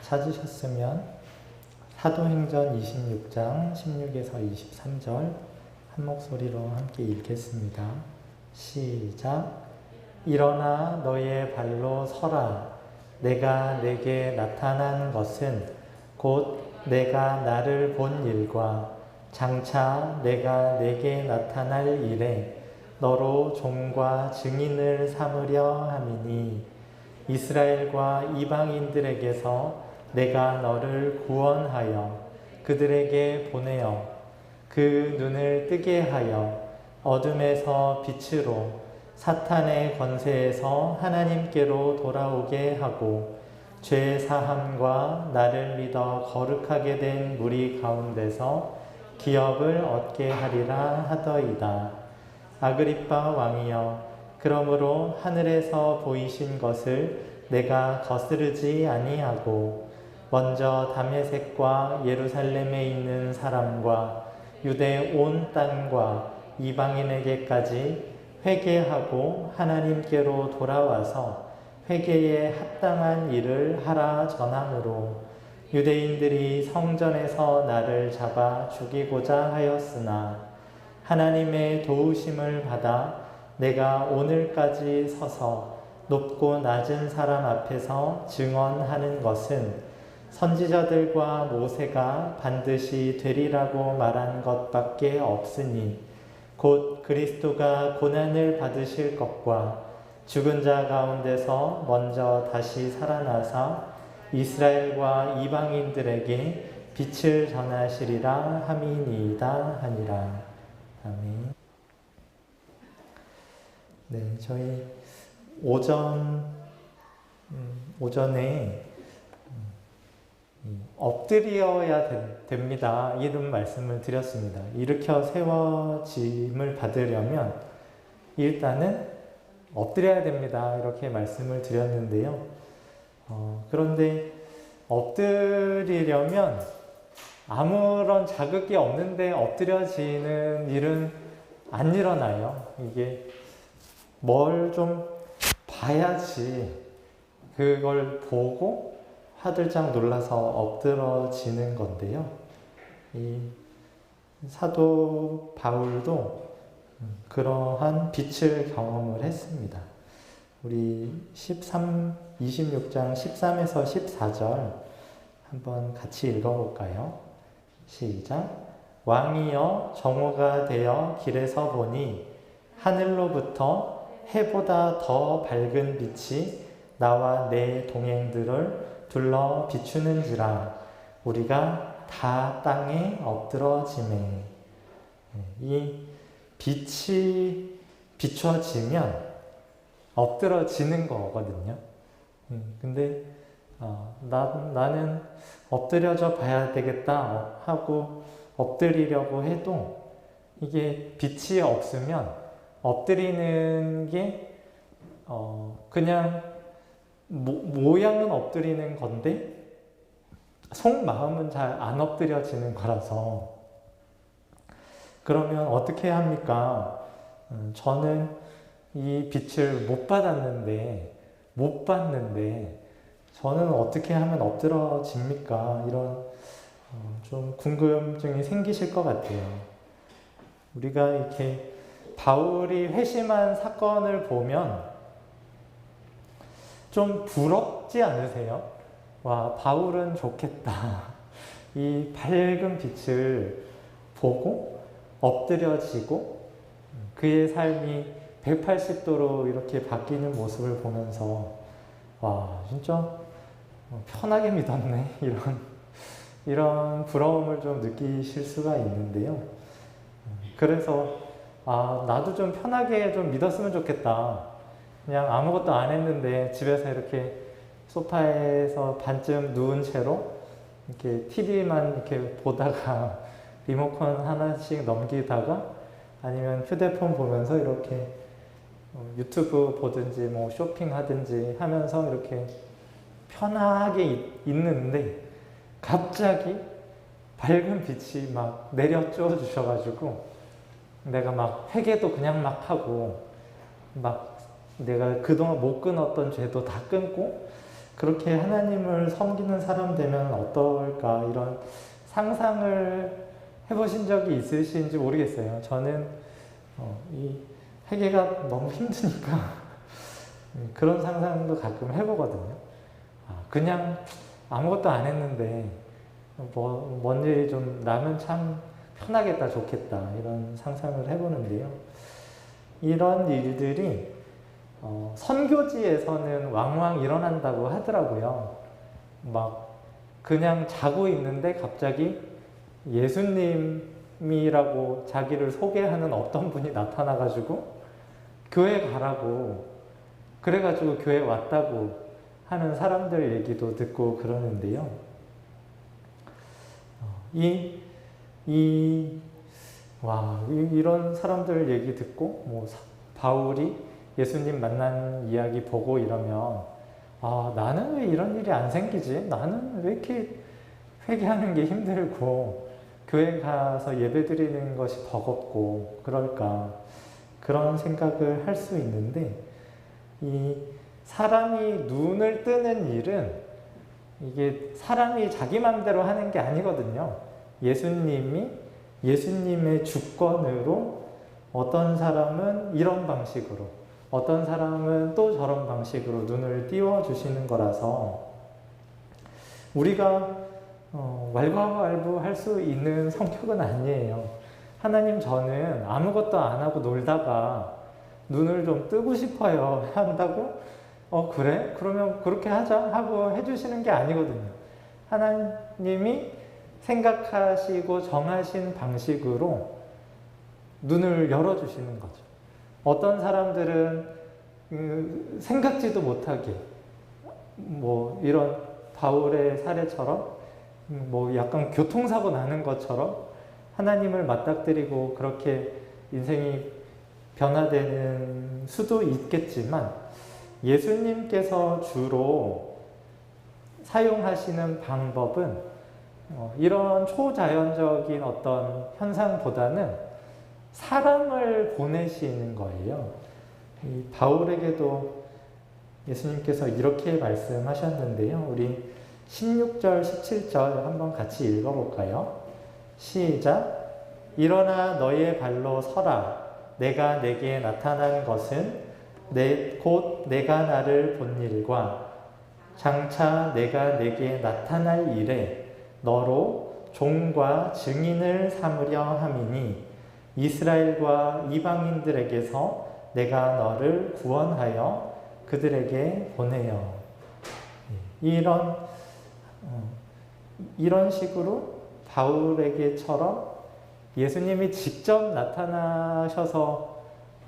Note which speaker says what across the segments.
Speaker 1: 찾으셨으면 사도행전 26장 16에서 23절 한 목소리로 함께 읽겠습니다. 시작. 일어나 너의 발로 서라. 내가 내게 나타난 것은 곧 내가 나를 본 일과 장차 내가 내게 나타날 일에 너로 종과 증인을 삼으려 함이니 이스라엘과 이방인들에게서 내가 너를 구원하여 그들에게 보내어 그 눈을 뜨게 하여 어둠에서 빛으로 사탄의 권세에서 하나님께로 돌아오게 하고 죄 사함과 나를 믿어 거룩하게 된 무리 가운데서 기업을 얻게 하리라 하더이다. 아그리빠 왕이여, 그러므로 하늘에서 보이신 것을 내가 거스르지 아니하고 먼저 다메섹과 예루살렘에 있는 사람과 유대 온 땅과 이방인에게까지 회개하고 하나님께로 돌아와서 회개에 합당한 일을 하라 전함으로 유대인들이 성전에서 나를 잡아 죽이고자 하였으나 하나님의 도우심을 받아 내가 오늘까지 서서 높고 낮은 사람 앞에서 증언하는 것은 선지자들과 모세가 반드시 되리라고 말한 것밖에 없으니 곧 그리스도가 고난을 받으실 것과 죽은 자 가운데서 먼저 다시 살아나사 이스라엘과 이방인들에게 빛을 전하시리라 함이니이다 하니라. 아멘. 네, 저희 오전에 엎드려야 됩니다. 이런 말씀을 드렸습니다. 일으켜 세워짐을 받으려면 일단은 엎드려야 됩니다. 이렇게 말씀을 드렸는데요. 그런데 엎드리려면 아무런 자극이 없는데 엎드려지는 일은 안 일어나요. 이게 뭘 좀 봐야지 그걸 보고 화들짝 놀라서 엎드러지는 건데요. 이 사도 바울도 그러한 빛을 경험을 했습니다. 우리 26장 13에서 14절 한번 같이 읽어볼까요? 시작. 왕이여 정오가 되어 길에서 보니 하늘로부터 해보다 더 밝은 빛이 나와 내 동행들을 둘러 비추는지라 우리가 다 땅에 엎드러지매. 이 빛이 비춰지면 엎드러지는 거거든요. 근데 나는 엎드려져 봐야 되겠다 하고 엎드리려고 해도 이게 빛이 없으면 엎드리는 게 그냥 모양은 엎드리는 건데 속마음은 잘 안 엎드려지는 거라서 그러면 어떻게 합니까? 저는 이 빛을 못 봤는데 저는 어떻게 하면 엎드러집니까? 이런 좀 궁금증이 생기실 것 같아요. 우리가 이렇게 바울이 회심한 사건을 보면 좀 부럽지 않으세요? 와, 바울은 좋겠다. 이 밝은 빛을 보고 엎드려지고 그의 삶이 180도로 이렇게 바뀌는 모습을 보면서 와, 진짜 편하게 믿었네. 이런 부러움을 좀 느끼실 수가 있는데요. 그래서 나도 좀 편하게 좀 믿었으면 좋겠다. 그냥 아무것도 안 했는데 집에서 이렇게 소파에서 반쯤 누운 채로 이렇게 TV만 이렇게 보다가 리모컨 하나씩 넘기다가 아니면 휴대폰 보면서 이렇게 유튜브 보든지 뭐 쇼핑하든지 하면서 이렇게 편하게 있는데 갑자기 밝은 빛이 막 내려쬐어 주셔가지고 내가 막 회개도 그냥 막 하고 막 내가 그동안 못 끊었던 죄도 다 끊고 그렇게 하나님을 섬기는 사람 되면 어떨까 이런 상상을 해보신 적이 있으신지 모르겠어요. 저는 이 회개가 너무 힘드니까 그런 상상도 가끔 해보거든요. 그냥 아무것도 안 했는데 뭔 일이 좀 나면 참 편하겠다, 좋겠다 이런 상상을 해보는데요. 이런 일들이 선교지에서는 왕왕 일어난다고 하더라고요. 막 그냥 자고 있는데 갑자기 예수님이라고 자기를 소개하는 어떤 분이 나타나가지고 교회 가라고 그래가지고 교회 왔다고 하는 사람들 얘기도 듣고 그러는데요. 이런 사람들 얘기 듣고 뭐 바울이 예수님 만난 이야기 보고 이러면 나는 왜 이런 일이 안 생기지? 나는 왜 이렇게 회개하는 게 힘들고 교회 가서 예배 드리는 것이 버겁고 그럴까? 그런 생각을 할 수 있는데 이 사람이 눈을 뜨는 일은 이게 사람이 자기 마음대로 하는 게 아니거든요. 예수님의 주권으로 어떤 사람은 이런 방식으로 어떤 사람은 또 저런 방식으로 눈을 띄워주시는 거라서 우리가 왈가왈부할 수 있는 성격은 아니에요. 하나님, 저는 아무것도 안 하고 놀다가 눈을 좀 뜨고 싶어요 한다고 그래? 그러면 그렇게 하자 하고 해주시는 게 아니거든요. 하나님이 생각하시고 정하신 방식으로 눈을 열어주시는 거죠. 어떤 사람들은 생각지도 못하게 뭐 이런 바울의 사례처럼 뭐 약간 교통사고 나는 것처럼 하나님을 맞닥뜨리고 그렇게 인생이 변화되는 수도 있겠지만 예수님께서 주로 사용하시는 방법은 이런 초자연적인 어떤 현상보다는 사람을 보내시는 거예요. 이 바울에게도 예수님께서 이렇게 말씀하셨는데요. 우리 16절, 17절 한번 같이 읽어볼까요? 시작! 일어나 너의 발로 서라. 내가 내게 나타난 것은 곧 내가 나를 본 일과 장차 내가 내게 나타날 일에 너로 종과 증인을 삼으려 함이니 이스라엘과 이방인들에게서 내가 너를 구원하여 그들에게 보내요. 이런 식으로 바울에게처럼 예수님이 직접 나타나셔서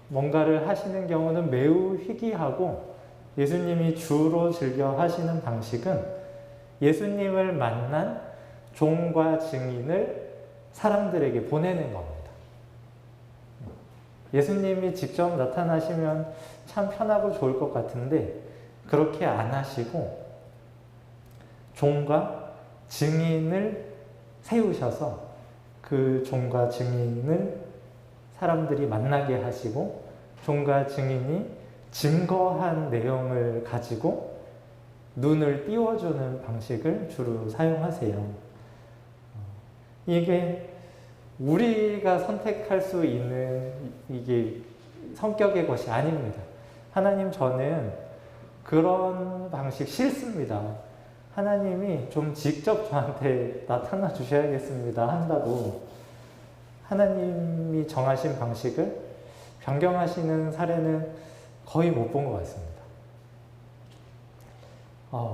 Speaker 1: 뭔가를 하시는 경우는 매우 희귀하고 예수님이 주로 즐겨 하시는 방식은 예수님을 만난 종과 증인을 사람들에게 보내는 겁니다. 예수님이 직접 나타나시면 참 편하고 좋을 것 같은데 그렇게 안 하시고 종과 증인을 세우셔서 그 종과 증인을 사람들이 만나게 하시고 종과 증인이 증거한 내용을 가지고 눈을 띄워주는 방식을 주로 사용하세요. 이게 우리가 선택할 수 있는 이게 성격의 것이 아닙니다. 하나님, 저는 그런 방식 싫습니다. 하나님이 좀 직접 저한테 나타나 주셔야겠습니다 한다고 하나님이 정하신 방식을 변경하시는 사례는 거의 못 본 것 같습니다.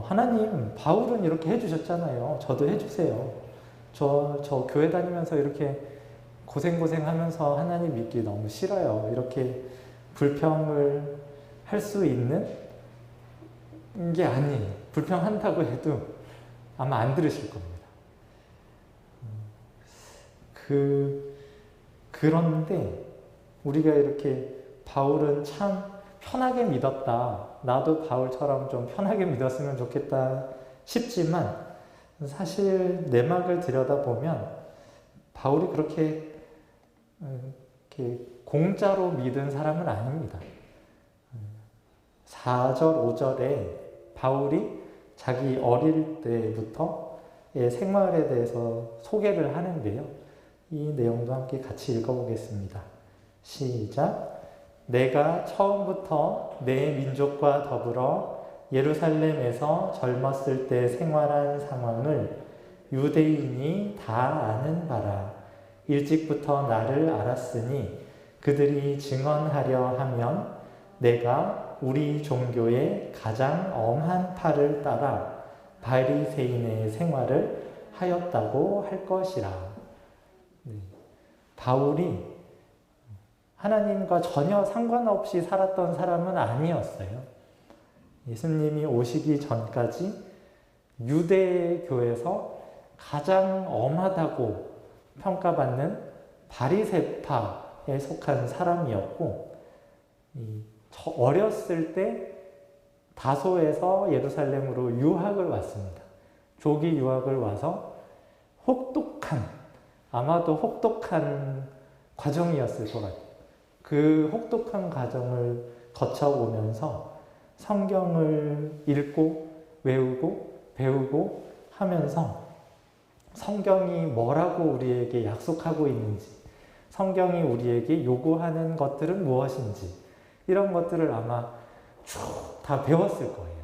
Speaker 1: 하나님, 바울은 이렇게 해주셨잖아요. 저도 해주세요. 저 교회 다니면서 이렇게 고생하면서 하나님 믿기 너무 싫어요. 이렇게 불평을 할 수 있는 게 아니에요. 불평한다고 해도 아마 안 들으실 겁니다. 그런데 우리가 이렇게 바울은 참 편하게 믿었다. 나도 바울처럼 좀 편하게 믿었으면 좋겠다 싶지만 사실 내막을 들여다보면 바울이 그렇게 공짜로 믿은 사람은 아닙니다. 4절, 5절에 바울이 자기 어릴 때부터의 생활에 대해서 소개를 하는데요. 이 내용도 함께 같이 읽어보겠습니다. 시작. 내가 처음부터 내 민족과 더불어 예루살렘에서 젊었을 때 생활한 상황을 유대인이 다 아는 바라. 일찍부터 나를 알았으니 그들이 증언하려 하면 내가 우리 종교의 가장 엄한 팔을 따라 바리새인의 생활을 하였다고 할 것이라. 바울이 하나님과 전혀 상관없이 살았던 사람은 아니었어요. 예수님이 오시기 전까지 유대교에서 가장 엄하다고 평가받는 바리새파에 속한 사람이었고, 어렸을 때 다소에서 예루살렘으로 유학을 왔습니다. 조기 유학을 와서 아마도 혹독한 과정이었을 것 같아요. 그 혹독한 과정을 거쳐오면서 성경을 읽고 외우고 배우고 하면서 성경이 뭐라고 우리에게 약속하고 있는지, 성경이 우리에게 요구하는 것들은 무엇인지, 이런 것들을 아마 쭉 다 배웠을 거예요.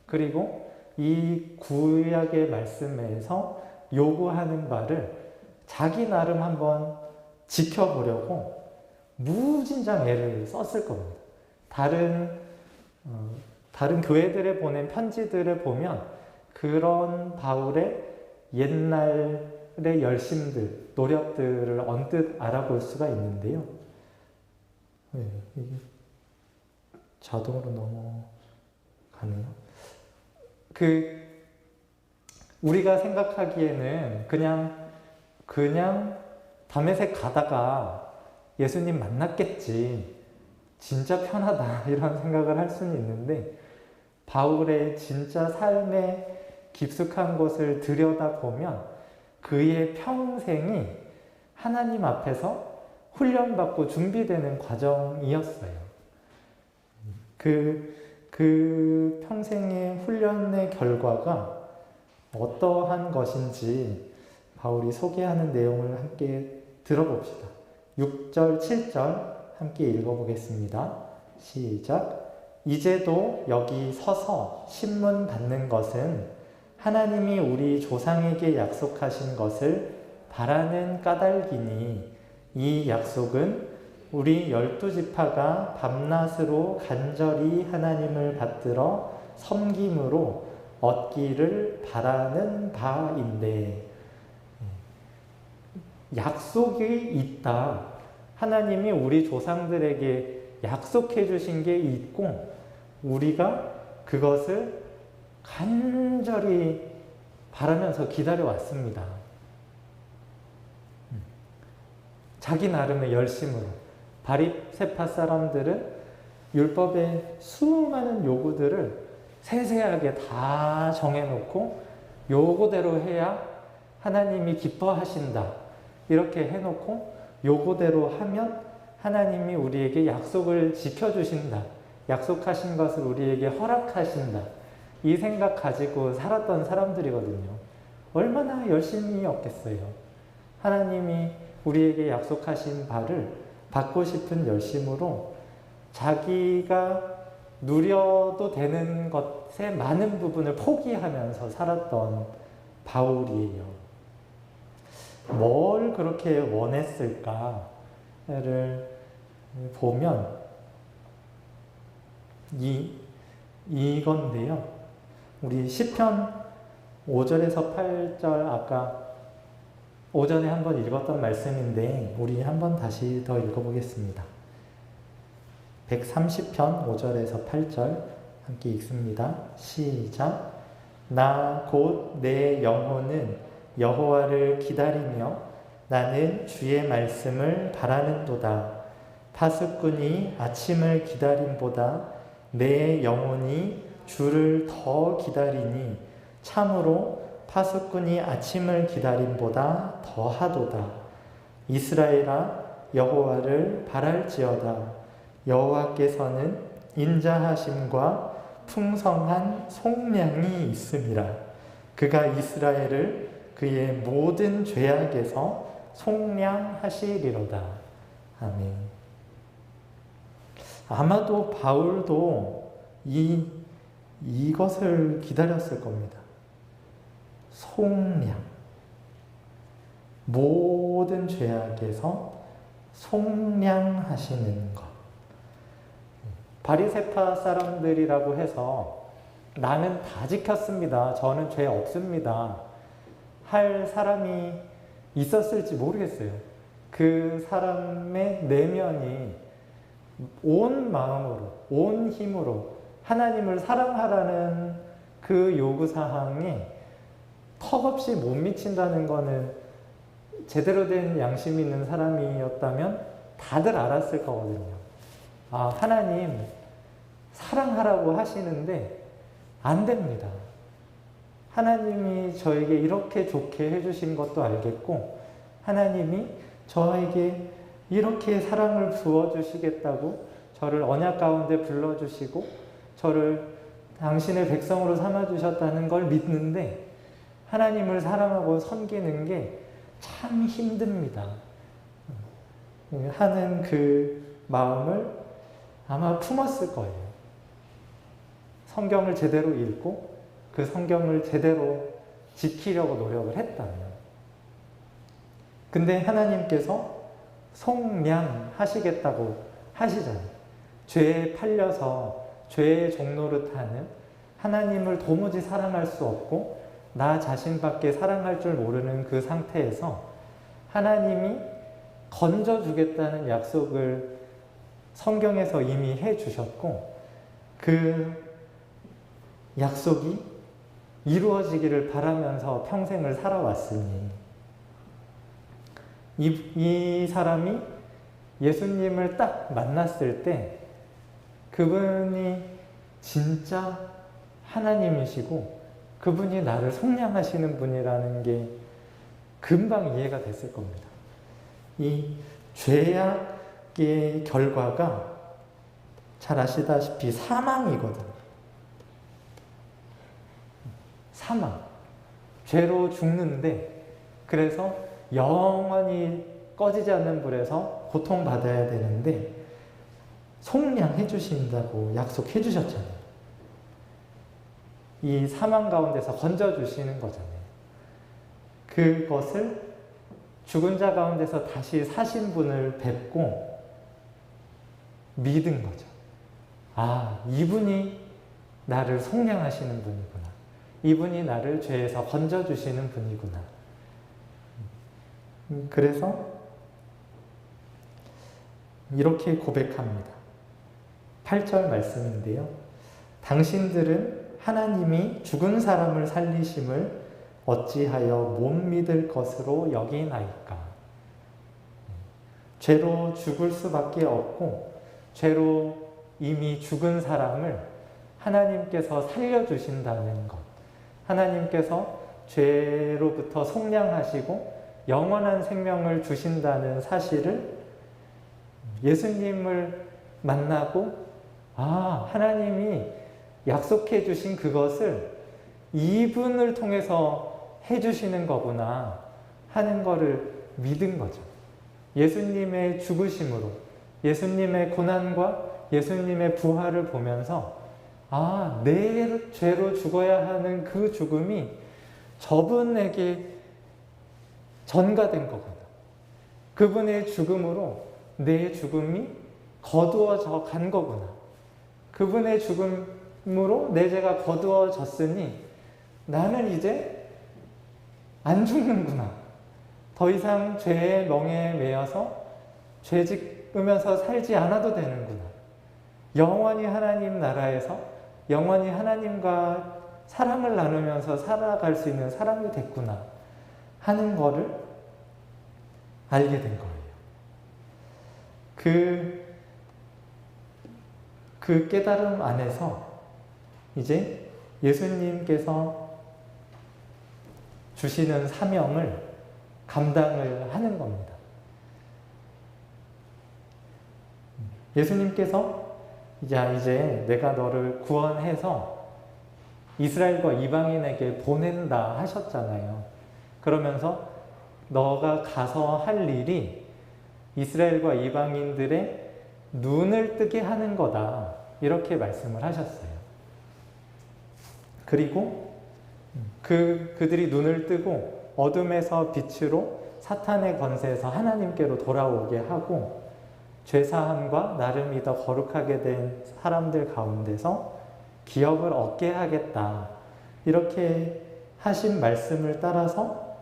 Speaker 1: 그리고 이 구약의 말씀에서 요구하는 바를 자기 나름 한번 지켜보려고 무진장 애를 썼을 겁니다. 다른 교회들에 보낸 편지들을 보면 그런 바울의 옛날의 열심들, 노력들을 언뜻 알아볼 수가 있는데요. 이게 자동으로 넘어가네요. 우리가 생각하기에는 그냥 다메섹 가다가 예수님 만났겠지, 진짜 편하다, 이런 생각을 할 수는 있는데, 바울의 진짜 삶의 깊숙한 것을 들여다보면 그의 평생이 하나님 앞에서 훈련받고 준비되는 과정이었어요. 그 평생의 훈련의 결과가 어떠한 것인지 바울이 소개하는 내용을 함께 들어봅시다. 6절, 7절 함께 읽어보겠습니다. 시작. 이제도 여기 서서 신문 받는 것은 하나님이 우리 조상에게 약속하신 것을 바라는 까닭이니 이 약속은 우리 12지파가 밤낮으로 간절히 하나님을 받들어 섬김으로 얻기를 바라는 바인데, 약속이 있다. 하나님이 우리 조상들에게 약속해 주신 게 있고 우리가 그것을 간절히 바라면서 기다려왔습니다. 자기 나름의 열심으로. 바리새파 사람들은 율법의 수많은 요구들을 세세하게 다 정해놓고 요거대로 해야 하나님이 기뻐하신다, 이렇게 해놓고 요거대로 하면 하나님이 우리에게 약속을 지켜주신다, 약속하신 것을 우리에게 허락하신다, 이 생각 가지고 살았던 사람들이거든요. 얼마나 열심히 없겠어요. 하나님이 우리에게 약속하신 바를 받고 싶은 열심으로 자기가 누려도 되는 것의 많은 부분을 포기하면서 살았던 바울이에요. 뭘 그렇게 원했을까를 보면 이건데요. 우리 시편 5절에서 8절, 아까 오전에 한번 읽었던 말씀인데 우리 한번 다시 더 읽어보겠습니다. 130편 5절에서 8절 함께 읽습니다. 시작. 나 곧 내 영혼은 여호와를 기다리며 나는 주의 말씀을 바라는도다. 파수꾼이 아침을 기다림보다 내 영혼이 주를 더 기다리니 참으로 파수꾼이 아침을 기다림보다 더하도다. 이스라엘아, 여호와를 바랄지어다. 여호와께서는 인자하심과 풍성한 속량이 있음이라. 그가 이스라엘을 그의 모든 죄악에서 속량하시리로다. 아멘. 아마도 바울도 이것을 기다렸을 겁니다. 속량. 모든 죄악에서 속량하시는 것. 바리새파 사람들이라고 해서 나는 다 지켰습니다. 저는 죄 없습니다. 할 사람이 있었을지 모르겠어요. 그 사람의 내면이 온 마음으로, 온 힘으로 하나님을 사랑하라는 그 요구사항이 턱없이 못 미친다는 거는 제대로 된 양심 있는 사람이었다면 다들 알았을 거거든요. 아, 하나님 사랑하라고 하시는데 안 됩니다. 하나님이 저에게 이렇게 좋게 해주신 것도 알겠고, 하나님이 저에게 이렇게 사랑을 부어주시겠다고 저를 언약 가운데 불러주시고 저를 당신의 백성으로 삼아주셨다는 걸 믿는데, 하나님을 사랑하고 섬기는 게 참 힘듭니다. 하는 그 마음을 아마 품었을 거예요. 성경을 제대로 읽고 그 성경을 제대로 지키려고 노력을 했다면. 근데 하나님께서 속량하시겠다고 하시잖아요. 죄에 팔려서 죄의 종노릇하는, 하나님을 도무지 사랑할 수 없고 나 자신밖에 사랑할 줄 모르는 그 상태에서 하나님이 건져주겠다는 약속을 성경에서 이미 해주셨고, 그 약속이 이루어지기를 바라면서 평생을 살아왔으니, 이 사람이 예수님을 딱 만났을 때 그분이 진짜 하나님이시고 그분이 나를 속량하시는 분이라는 게 금방 이해가 됐을 겁니다. 이 죄악의 결과가 잘 아시다시피 사망이거든요. 사망. 죄로 죽는데, 그래서 영원히 꺼지지 않는 불에서 고통받아야 되는데 속량해 주신다고 약속해 주셨잖아요. 이 사망 가운데서 건져주시는 거잖아요. 그것을 죽은 자 가운데서 다시 사신 분을 뵙고 믿은 거죠. 아, 이분이 나를 속량하시는 분이구나. 이분이 나를 죄에서 건져주시는 분이구나. 그래서 이렇게 고백합니다. 8절 말씀인데요. 당신들은 하나님이 죽은 사람을 살리심을 어찌하여 못 믿을 것으로 여기나이까. 죄로 죽을 수밖에 없고 죄로 이미 죽은 사람을 하나님께서 살려주신다는 것, 하나님께서 죄로부터 속량하시고 영원한 생명을 주신다는 사실을 예수님을 만나고, 아, 하나님이 약속해 주신 그것을 이분을 통해서 해주시는 거구나 하는 거를 믿은 거죠. 예수님의 죽으심으로, 예수님의 고난과 예수님의 부활을 보면서, 아, 내 죄로 죽어야 하는 그 죽음이 저분에게 전가된 거구나. 그분의 죽음으로 내 죽음이 거두어져 간 거구나. 그분의 죽음으로 내 죄가 거두어졌으니 나는 이제 안 죽는구나. 더 이상 죄의 멍에 매여서 죄 짓으면서 살지 않아도 되는구나. 영원히 하나님 나라에서 영원히 하나님과 사랑을 나누면서 살아갈 수 있는 사람이 됐구나 하는 거를 알게 된 거예요. 그 깨달음 안에서 이제 예수님께서 주시는 사명을 감당을 하는 겁니다. 예수님께서 이제 내가 너를 구원해서 이스라엘과 이방인에게 보낸다 하셨잖아요. 그러면서 너가 가서 할 일이 이스라엘과 이방인들의 눈을 뜨게 하는 거다. 이렇게 말씀을 하셨어요. 그리고 그들이 눈을 뜨고 어둠에서 빛으로 사탄의 권세에서 하나님께로 돌아오게 하고 죄사함과 나를 믿어 거룩하게 된 사람들 가운데서 기업을 얻게 하겠다. 이렇게 하신 말씀을 따라서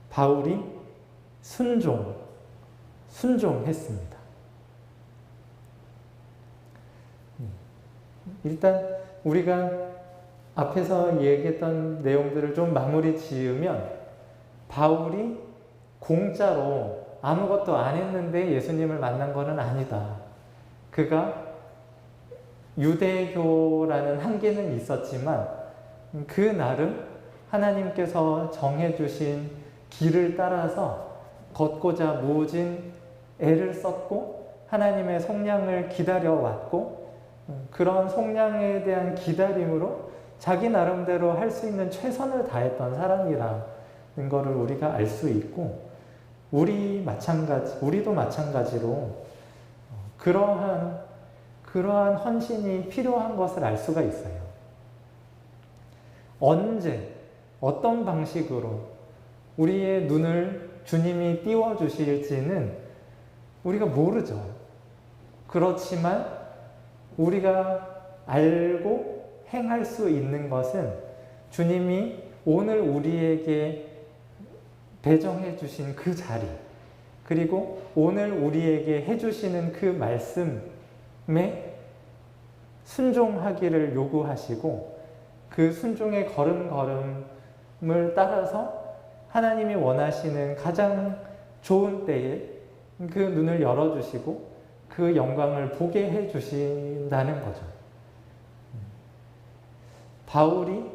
Speaker 1: 바울이 순종했습니다. 일단 우리가 앞에서 얘기했던 내용들을 좀 마무리 지으면 바울이 공짜로 아무것도 안 했는데 예수님을 만난 것은 아니다. 그가 유대교라는 한계는 있었지만 그 나름 하나님께서 정해주신 길을 따라서 걷고자 모진 애를 썼고 하나님의 속량을 기다려왔고 그런 속량에 대한 기다림으로 자기 나름대로 할 수 있는 최선을 다했던 사람이라는 것을 우리가 알 수 있고 우리도 마찬가지로 그러한 헌신이 필요한 것을 알 수가 있어요. 언제, 어떤 방식으로 우리의 눈을 주님이 띄워주실지는 우리가 모르죠. 그렇지만 우리가 알고 행할 수 있는 것은 주님이 오늘 우리에게 배정해 주신 그 자리, 그리고 오늘 우리에게 해주시는 그 말씀에 순종하기를 요구하시고 그 순종의 걸음걸음을 따라서 하나님이 원하시는 가장 좋은 때에 그 눈을 열어주시고 그 영광을 보게 해주신다는 거죠. 바울이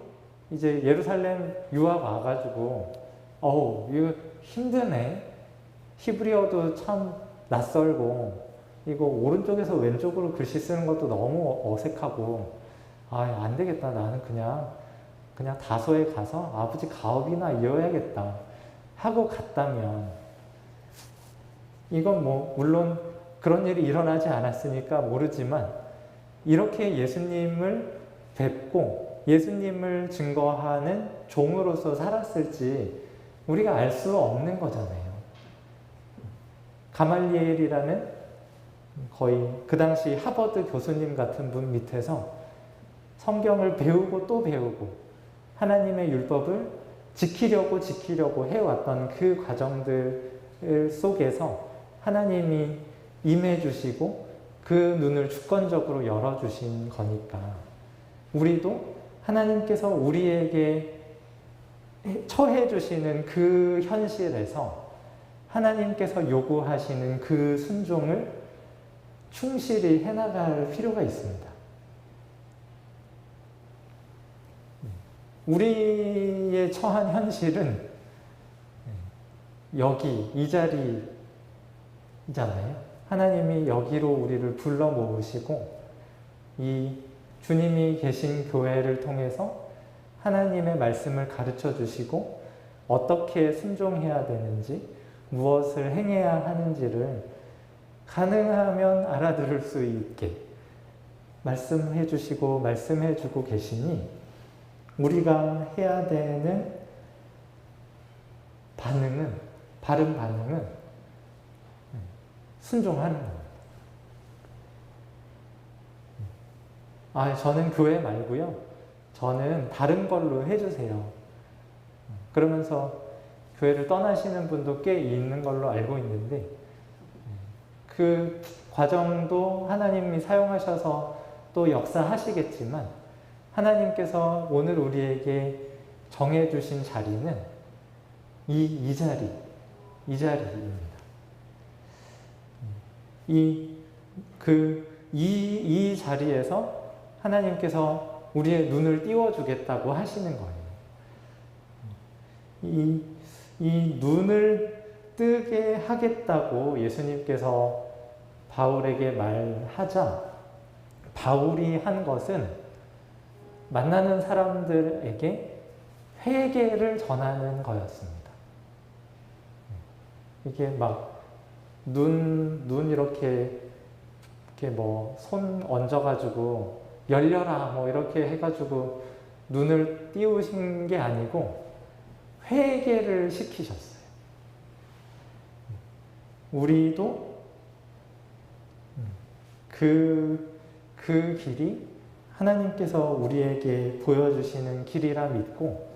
Speaker 1: 이제 예루살렘 유학 와가지고 이거 힘드네. 히브리어도 참 낯설고 이거 오른쪽에서 왼쪽으로 글씨 쓰는 것도 너무 어색하고 안 되겠다. 나는 그냥 다소에 가서 아버지 가업이나 이어야겠다 하고 갔다면 이건 물론 그런 일이 일어나지 않았으니까 모르지만 이렇게 예수님을 뵙고 예수님을 증거하는 종으로서 살았을지 우리가 알 수 없는 거잖아요. 가말리엘이라는 거의 그 당시 하버드 교수님 같은 분 밑에서 성경을 배우고 또 배우고 하나님의 율법을 지키려고 해왔던 그 과정들 속에서 하나님이 임해 주시고 그 눈을 주권적으로 열어주신 거니까 우리도 하나님께서 우리에게 처해 주시는 그 현실에서 하나님께서 요구하시는 그 순종을 충실히 해나갈 필요가 있습니다. 우리의 처한 현실은 여기 이 자리잖아요. 하나님이 여기로 우리를 불러 모으시고 이 주님이 계신 교회를 통해서 하나님의 말씀을 가르쳐 주시고 어떻게 순종해야 되는지 무엇을 행해야 하는지를 가능하면 알아들을 수 있게 말씀해 주시고 말씀해 주고 계시니 우리가 해야 되는 바른 반응은 순종하는 겁니다. 저는 교회 말고요. 저는 다른 걸로 해주세요. 그러면서 교회를 떠나시는 분도 꽤 있는 걸로 알고 있는데 그 과정도 하나님이 사용하셔서 또 역사하시겠지만 하나님께서 오늘 우리에게 정해주신 자리는 이 자리입니다. 이 자리에서 하나님께서 우리의 눈을 띄워주겠다고 하시는 거예요. 이 눈을 뜨게 하겠다고 예수님께서 바울에게 말하자 바울이 한 것은 만나는 사람들에게 회개를 전하는 거였습니다. 이게 막 눈 이렇게 뭐 손 얹어가지고 열려라 뭐 이렇게 해가지고 눈을 띄우신 게 아니고 회개를 시키셨어요. 우리도 그 길이 하나님께서 우리에게 보여주시는 길이라 믿고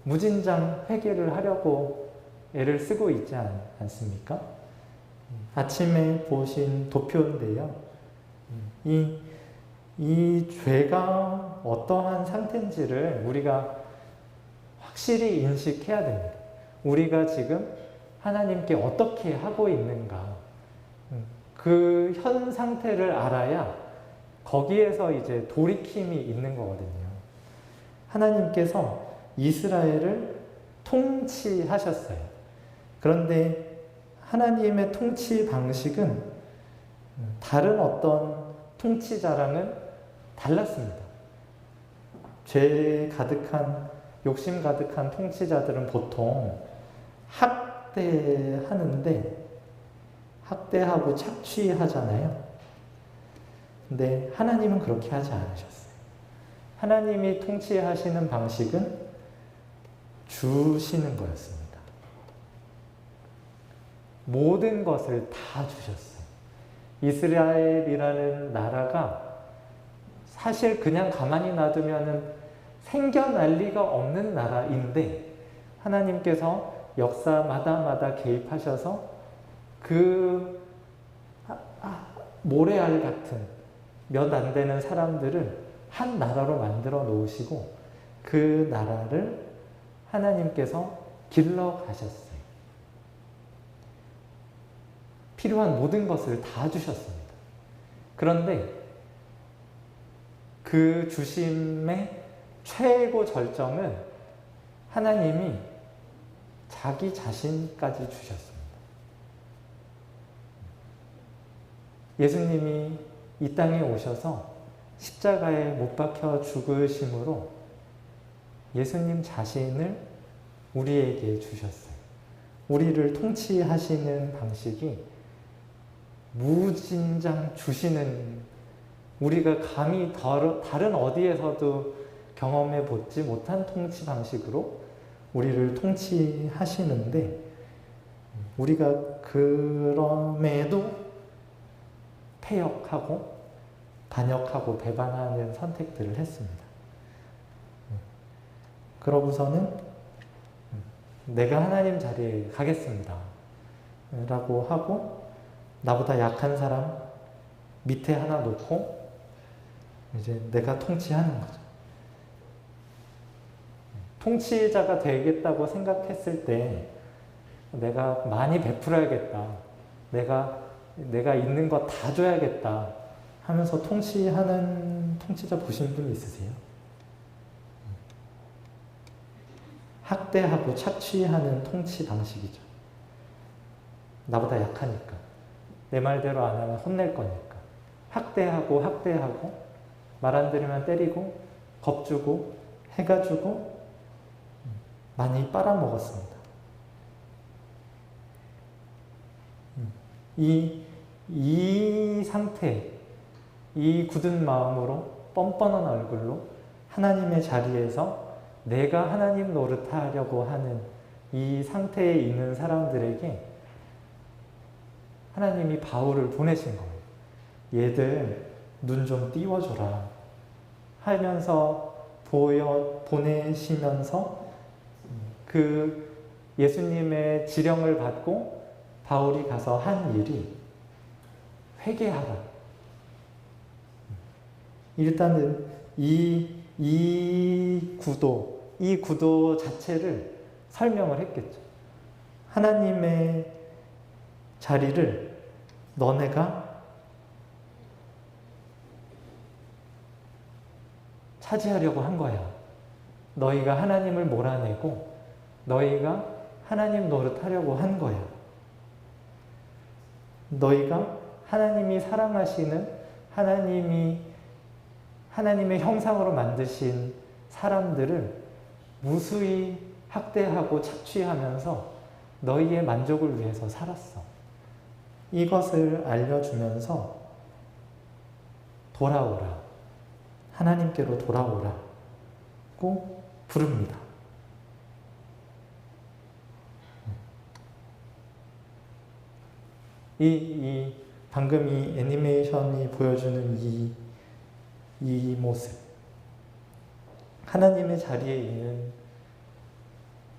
Speaker 1: 무진장 회개를 하려고 애를 쓰고 있지 않습니까? 아침에 보신 도표인데요. 이 죄가 어떠한 상태인지를 우리가 확실히 인식해야 됩니다. 우리가 지금 하나님께 어떻게 하고 있는가. 그 현 상태를 알아야 거기에서 이제 돌이킴이 있는 거거든요. 하나님께서 이스라엘을 통치하셨어요. 그런데 하나님의 통치 방식은 다른 어떤 통치자랑은 달랐습니다. 죄 가득한, 욕심 가득한 통치자들은 보통 학대하고 착취하잖아요. 근데 하나님은 그렇게 하지 않으셨어요. 하나님이 통치하시는 방식은 주시는 거였습니다. 모든 것을 다 주셨어요. 이스라엘이라는 나라가 사실 그냥 가만히 놔두면 생겨날 리가 없는 나라인데 하나님께서 역사마다 개입하셔서 그 모래알 같은 몇 안 되는 사람들을 한 나라로 만들어 놓으시고 그 나라를 하나님께서 길러 가셨어요. 필요한 모든 것을 다 주셨습니다. 그런데 그 주심의 최고 절정은 하나님이 자기 자신까지 주셨습니다. 예수님이 이 땅에 오셔서 십자가에 못 박혀 죽으심으로 예수님 자신을 우리에게 주셨어요. 우리를 통치하시는 방식이 무진장 주시는, 우리가 감히 다른 어디에서도 경험해 보지 못한 통치 방식으로 우리를 통치하시는데 우리가 그럼에도 패역하고 반역하고 배반하는 선택들을 했습니다. 그러고서는 내가 하나님 자리에 가겠습니다 라고 하고 나보다 약한 사람 밑에 하나 놓고 이제 내가 통치하는 거죠. 통치자가 되겠다고 생각했을 때 내가 많이 베풀어야겠다. 내가 있는 거 다 줘야겠다 하면서 통치하는 통치자 보신 분 있으세요? 학대하고 착취하는 통치 방식이죠. 나보다 약하니까. 내 말대로 안 하면 혼낼 거니까. 학대하고 말 안 들으면 때리고 겁주고 해가지고 많이 빨아먹었습니다. 이 상태, 이 굳은 마음으로 뻔뻔한 얼굴로 하나님의 자리에서 내가 하나님 노릇하려고 하는 이 상태에 있는 사람들에게 하나님이 바울을 보내신 거예요. 얘들 눈 좀 띄워줘라 하면서 보내시면서 그 예수님의 지령을 받고 바울이 가서 한 일이 회개하라. 일단은 이 구도 자체를 설명을 했겠죠. 하나님의 자리를 너네가 차지하려고 한 거야. 너희가 하나님을 몰아내고 너희가 하나님 노릇하려고 한 거야. 너희가 하나님이 사랑하시는 하나님의 형상으로 만드신 사람들을 무수히 학대하고 착취하면서 너희의 만족을 위해서 살았어. 이것을 알려주면서 돌아오라. 하나님께로 돌아오라고 부릅니다. 방금 이 애니메이션이 보여주는 이 모습. 하나님의 자리에 있는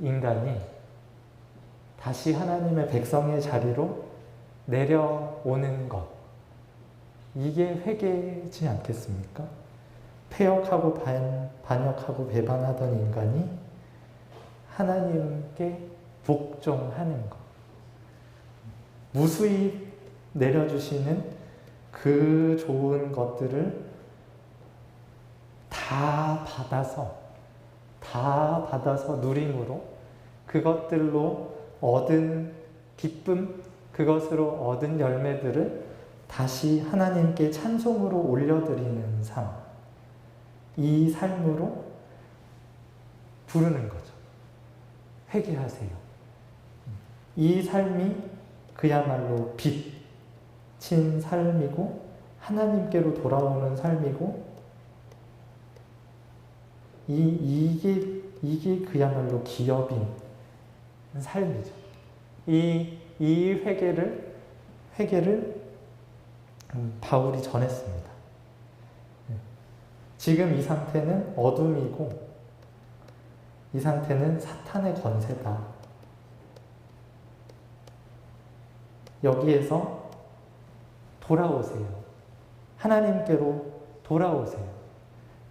Speaker 1: 인간이 다시 하나님의 백성의 자리로 내려오는 것. 이게 회개지 않겠습니까? 패역하고 반역하고 배반하던 인간이 하나님께 복종하는 것. 무수히 내려주시는 그 좋은 것들을 다 받아서 누림으로 그것들로 얻은 기쁨, 그것으로 얻은 열매들을 다시 하나님께 찬송으로 올려드리는 삶. 이 삶으로 부르는 거죠. 회개하세요. 이 삶이 그야말로 빛인 삶이고 하나님께로 돌아오는 삶이고 이게 그야말로 기업인 삶이죠. 이 회개를 바울이 전했습니다. 지금 이 상태는 어둠이고 이 상태는 사탄의 권세다. 여기에서 돌아오세요. 하나님께로 돌아오세요.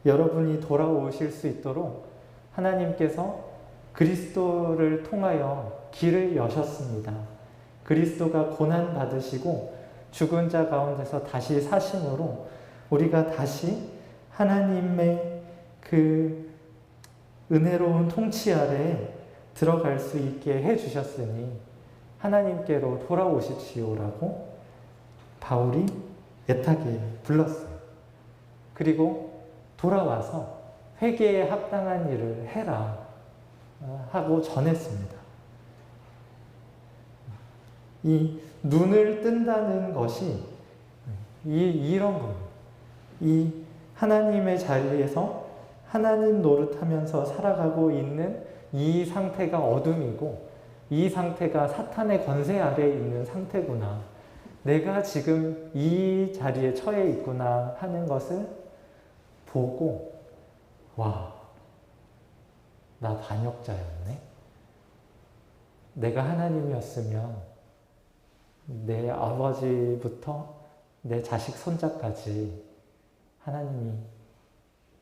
Speaker 1: 여러분이 돌아오실 수 있도록 하나님께서 그리스도를 통하여 길을 여셨습니다. 그리스도가 고난받으시고 죽은 자 가운데서 다시 사심으로 우리가 다시 하나님의 그 은혜로운 통치 아래에 들어갈 수 있게 해주셨으니 하나님께로 돌아오십시오라고 바울이 애타게 불렀어요. 그리고 돌아와서 회개에 합당한 일을 해라 하고 전했습니다. 이 눈을 뜬다는 것이 이런 겁니다. 이 하나님의 자리에서 하나님 노릇하면서 살아가고 있는 이 상태가 어둠이고 이 상태가 사탄의 권세 아래에 있는 상태구나. 내가 지금 이 자리에 처해 있구나 하는 것을 보고 와, 나 반역자였네. 내가 하나님이었으면 내 아버지부터 내 자식 손자까지 하나님이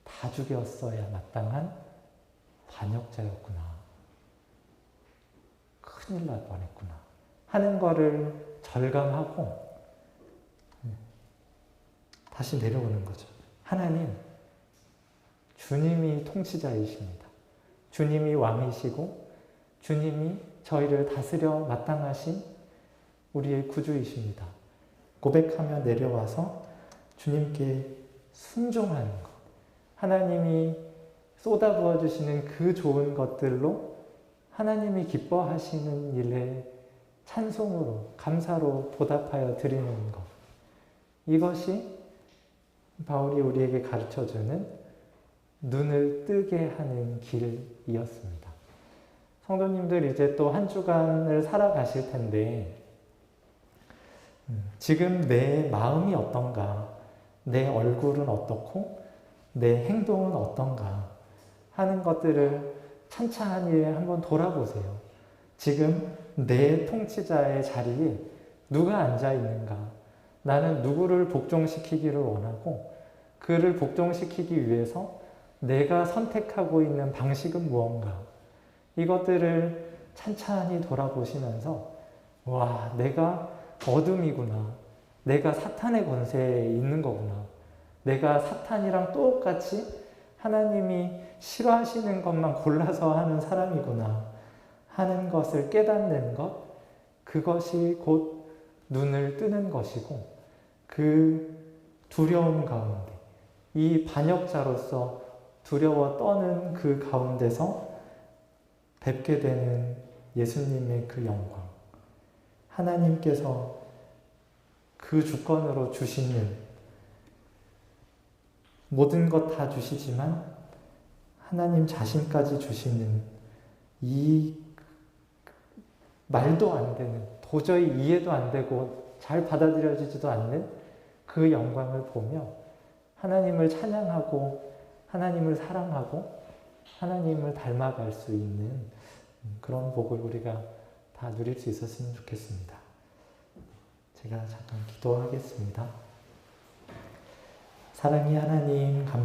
Speaker 1: 다 죽였어야 마땅한 반역자였구나. 큰일 날 뻔했구나 하는 거를 절감하고 다시 내려오는 거죠. 하나님, 주님이 통치자이십니다. 주님이 왕이시고 주님이 저희를 다스려 마땅하신 우리의 구주이십니다. 고백하며 내려와서 주님께 순종하는 것. 하나님이 쏟아부어 주시는 그 좋은 것들로 하나님이 기뻐하시는 일에 찬송으로, 감사로 보답하여 드리는 것. 이것이 바울이 우리에게 가르쳐주는 눈을 뜨게 하는 길이었습니다. 성도님들 이제 또 한 주간을 살아가실 텐데 지금 내 마음이 어떤가, 내 얼굴은 어떻고 내 행동은 어떤가 하는 것들을 찬찬히 한번 돌아보세요. 지금 내 통치자의 자리에 누가 앉아 있는가? 나는 누구를 복종시키기를 원하고 그를 복종시키기 위해서 내가 선택하고 있는 방식은 무언가? 이것들을 찬찬히 돌아보시면서 와, 내가 어둠이구나. 내가 사탄의 권세에 있는 거구나. 내가 사탄이랑 똑같이 하나님이 싫어하시는 것만 골라서 하는 사람이구나 하는 것을 깨닫는 것, 그것이 곧 눈을 뜨는 것이고 그 두려움 가운데, 이 반역자로서 두려워 떠는 그 가운데서 뵙게 되는 예수님의 그 영광. 하나님께서 그 주권으로 주시는 모든 것 다 주시지만 하나님 자신까지 주시는 이 말도 안 되는, 도저히 이해도 안 되고 잘 받아들여지지도 않는 그 영광을 보며 하나님을 찬양하고 하나님을 사랑하고 하나님을 닮아갈 수 있는 그런 복을 우리가 다 누릴 수 있었으면 좋겠습니다. 제가 잠깐 기도하겠습니다. 사랑의 하나님, 감사합니다.